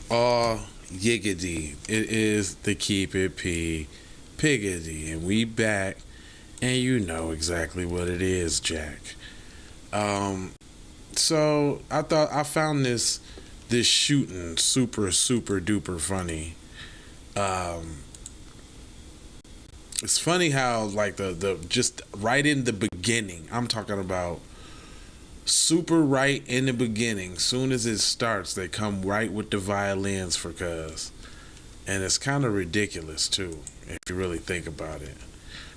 Oh, yiggity. It is the Keep It P Piggity. And we back. And you know exactly what it is, Jack. Um, so I found this shooting super duper funny. Um, it's funny how like the just right in the beginning, I'm talking about super right in the beginning, soon as it starts, they come right with the violins for cuz. And it's kind of ridiculous too, if you really think about it.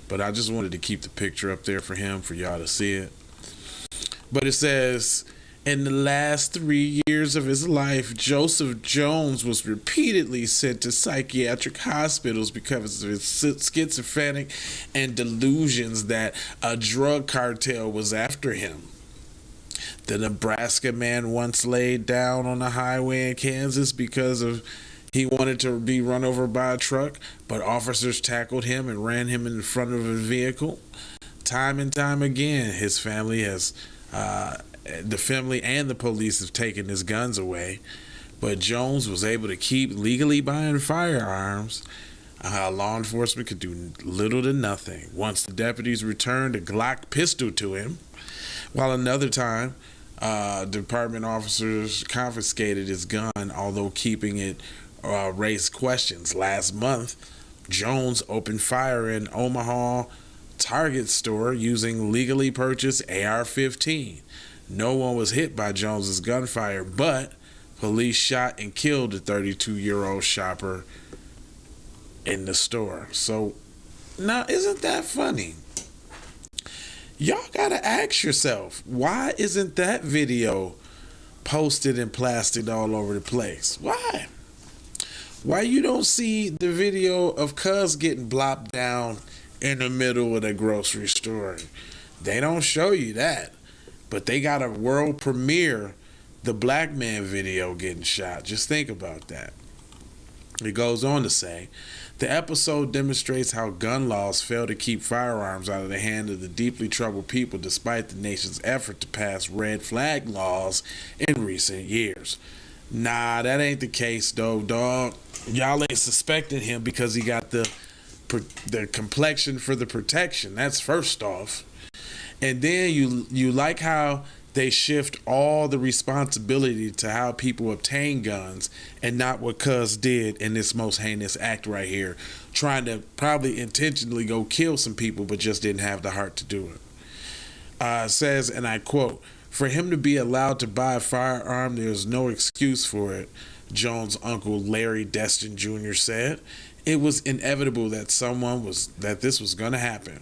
But I just wanted to keep the picture up there for him, for y'all to see it. But it says, in the last 3 years of his life, Joseph Jones was repeatedly sent to psychiatric hospitals because of his schizophrenic and delusions that a drug cartel was after him. The Nebraska man once laid down on the highway in Kansas because of he wanted to be run over by a truck, but officers tackled him and ran him in front of a vehicle. Time and time again, his family has, the family and the police have taken his guns away, but Jones was able to keep legally buying firearms. Law enforcement could do little to nothing. Once the deputies returned a Glock pistol to him, while another time, department officers confiscated his gun, although keeping it raised questions. Last month, Jones opened fire in Omaha Target store using legally purchased AR-15. No one was hit by Jones's gunfire, but police shot and killed the 32-year-old shopper in the store. So, now isn't that funny? Y'all gotta ask yourself, why isn't that video posted and plastered all over the place? Why? Why you don't see the video of cuz getting blopped down in the middle of the grocery store? They don't show you that. But they got a world premiere, the black man video getting shot. Just think about that. It goes on to say, the episode demonstrates how gun laws fail to keep firearms out of the hand of the deeply troubled people despite the nation's effort to pass red flag laws in recent years. Nah, that ain't the case though, dog. Y'all ain't suspecting him because he got the complexion for the protection. That's first off. And then you like how they shift all the responsibility to how people obtain guns and not what cuz did in this most heinous act right here, trying to probably intentionally go kill some people but just didn't have the heart to do it. Says, and I quote, for him to be allowed to buy a firearm, there's no excuse for it, Jones' uncle Larry Destin Jr. said. It was inevitable that this was going to happen.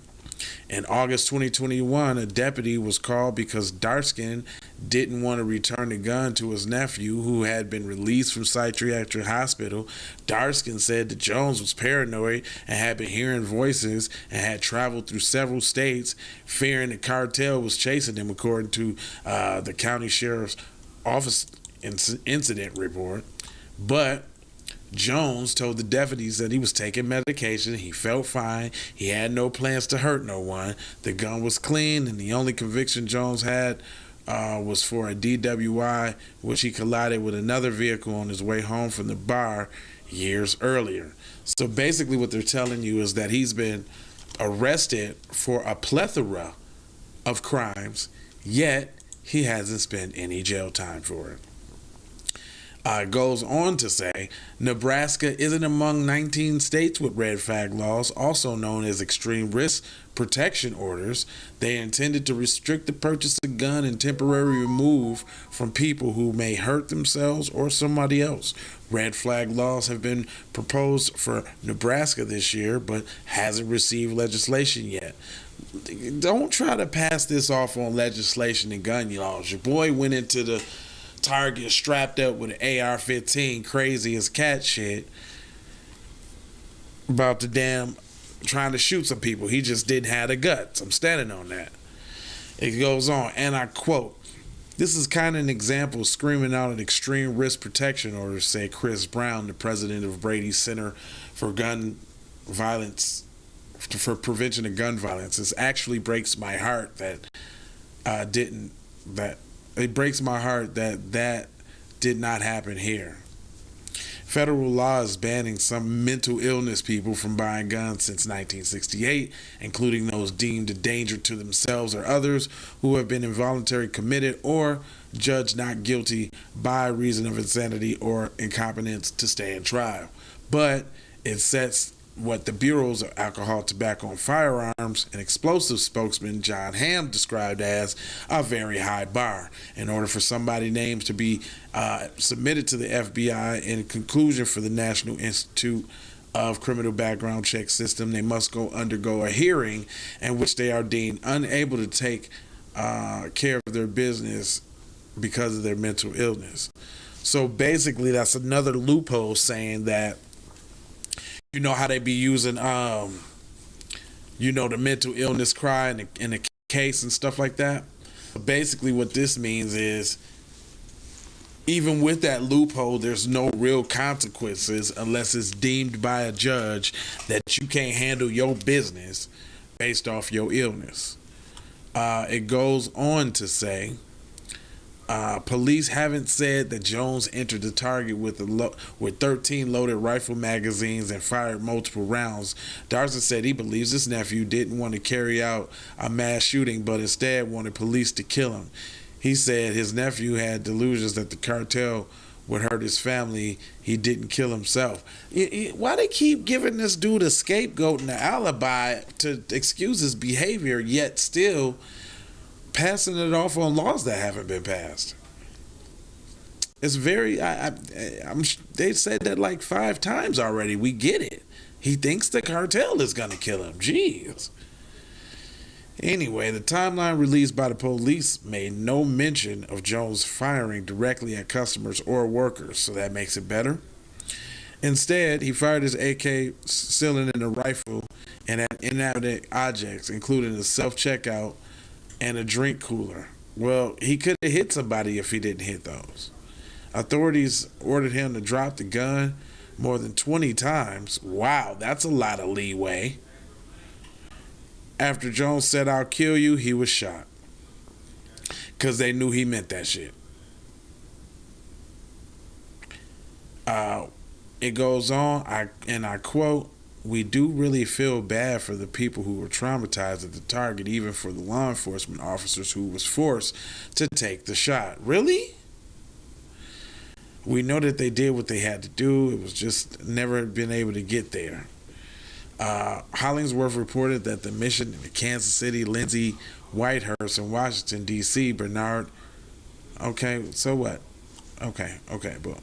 In August 2021, a deputy was called because Darskin didn't want to return the gun to his nephew, who had been released from psychiatric hospital. Darskin said that Jones was paranoid and had been hearing voices and had traveled through several states, fearing the cartel was chasing him, according to the county sheriff's office incident report. But Jones told the deputies that he was taking medication, he felt fine, he had no plans to hurt no one, the gun was clean, and the only conviction Jones had was for a DWI, which he collided with another vehicle on his way home from the bar years earlier. So basically what they're telling you is that he's been arrested for a plethora of crimes, yet he hasn't spent any jail time for it. Goes on to say, Nebraska isn't among 19 states with red flag laws, also known as extreme risk protection orders. They are intended to restrict the purchase of gun and temporary remove from people who may hurt themselves or somebody else. Red flag laws have been proposed for Nebraska this year, but hasn't received legislation yet. Don't try to pass this off on legislation and gun laws. Your boy went into the Target strapped up with an AR-15, crazy as cat shit, about the damn trying to shoot some people. He just didn't have the guts. I'm standing on that. It goes on, and I quote, this is kind of an example of screaming out an extreme risk protection order, said Chris Brown, the president of Brady's Center for Gun Violence, for Prevention of Gun Violence. This actually breaks my heart it breaks my heart that did not happen here. Federal law is banning some mental illness people from buying guns since 1968, including those deemed a danger to themselves or others who have been involuntarily committed or judged not guilty by reason of insanity or incompetence to stand trial. But it sets what the Bureau's of Alcohol, Tobacco, and Firearms and Explosives spokesman John Hamm described as a very high bar. In order for somebody's names to be submitted to the FBI in conclusion for the National Institute of Criminal Background Check System, they must undergo a hearing in which they are deemed unable to take care of their business because of their mental illness. So basically, that's another loophole saying that, you know how they be using, the mental illness cry in the case and stuff like that. Basically, what this means is, even with that loophole, there's no real consequences unless it's deemed by a judge that you can't handle your business based off your illness. It goes on to say, police haven't said that Jones entered the Target with 13 loaded rifle magazines and fired multiple rounds. Darson said he believes his nephew didn't want to carry out a mass shooting, but instead wanted police to kill him. He said his nephew had delusions that the cartel would hurt his family. He didn't kill himself. Why they keep giving this dude a scapegoat and an alibi to excuse his behavior, yet still passing it off on laws that haven't been passed? It's very, they said that like 5 times already. We get it. He thinks the cartel is going to kill him. Jeez. Anyway, the timeline released by the police made no mention of Jones firing directly at customers or workers, so that makes it better. Instead, he fired his AK cylinder rifle and at inanimate objects, including a self-checkout and a drink cooler. Well, he could have hit somebody if he didn't hit those. Authorities ordered him to drop the gun more than 20 times. Wow, that's a lot of leeway. After Jones said, "I'll kill you," he was shot. Because they knew he meant that shit. It goes on, I quote, "We do really feel bad for the people who were traumatized at the Target, even for the law enforcement officers who was forced to take the shot." Really? We know that they did what they had to do. It was just never been able to get there. Hollingsworth reported that the mission in Kansas City, Lindsay, Whitehurst, and Washington, D.C., Bernard. Okay, so what? Okay, boom.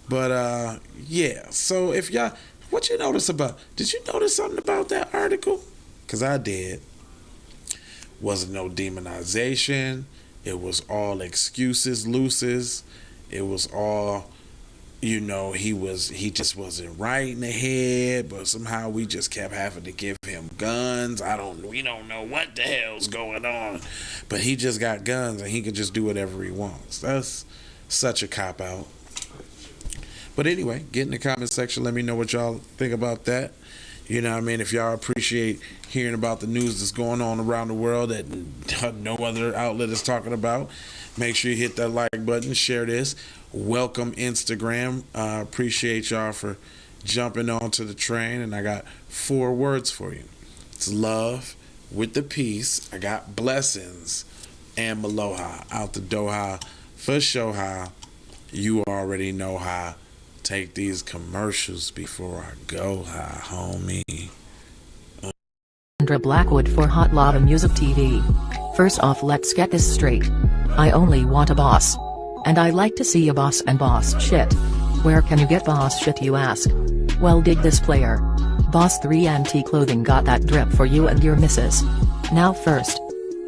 But, yeah, so if y'all, what you notice about, did you notice something about that article? Because I did. Wasn't no demonization. It was all excuses, looses. It was all, he just wasn't right in the head, but somehow we just kept having to give him guns. We don't know what the hell's going on, but he just got guns and he can just do whatever he wants. That's such a cop-out. But anyway, get in the comment section. Let me know what y'all think about that. You know what I mean? If y'all appreciate hearing about the news that's going on around the world that no other outlet is talking about, make sure you hit that like button, share this. Welcome Instagram. Appreciate y'all for jumping onto the train. And I got 4 words for you. It's love with the peace. I got blessings and aloha. Out the doha for show how. You already know how. Take these commercials before I go high, homie. Sandra Blackwood for Hot Lava Music TV. First off, let's get this straight. I only want a boss. And I like to see a boss and boss shit. Where can you get boss shit, you ask? Well, dig this player. Boss 3 Anti Clothing got that drip for you and your missus. Now first,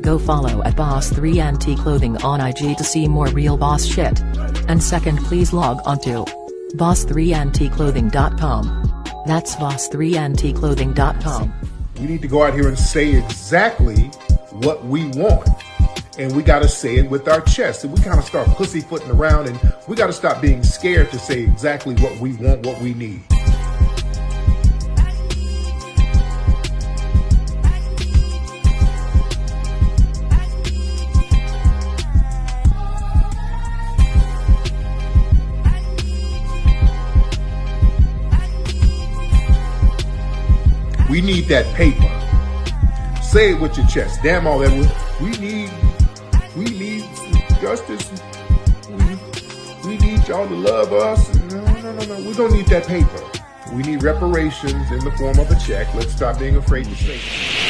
go follow at Boss 3 Anti Clothing on IG to see more real boss shit. And second, please log on to boss3anticlothing.com. That's boss3anticlothing.com. We need to go out here and say exactly what we want. And we got to say it with our chest. And we kind of start pussyfooting around, and we got to stop being scared to say exactly what we want, what we need. need that paper. Say it with your chest. Damn all that. We need justice. We need y'all to love us. No. We don't need that paper. We need reparations in the form of a check. Let's stop being afraid to say it.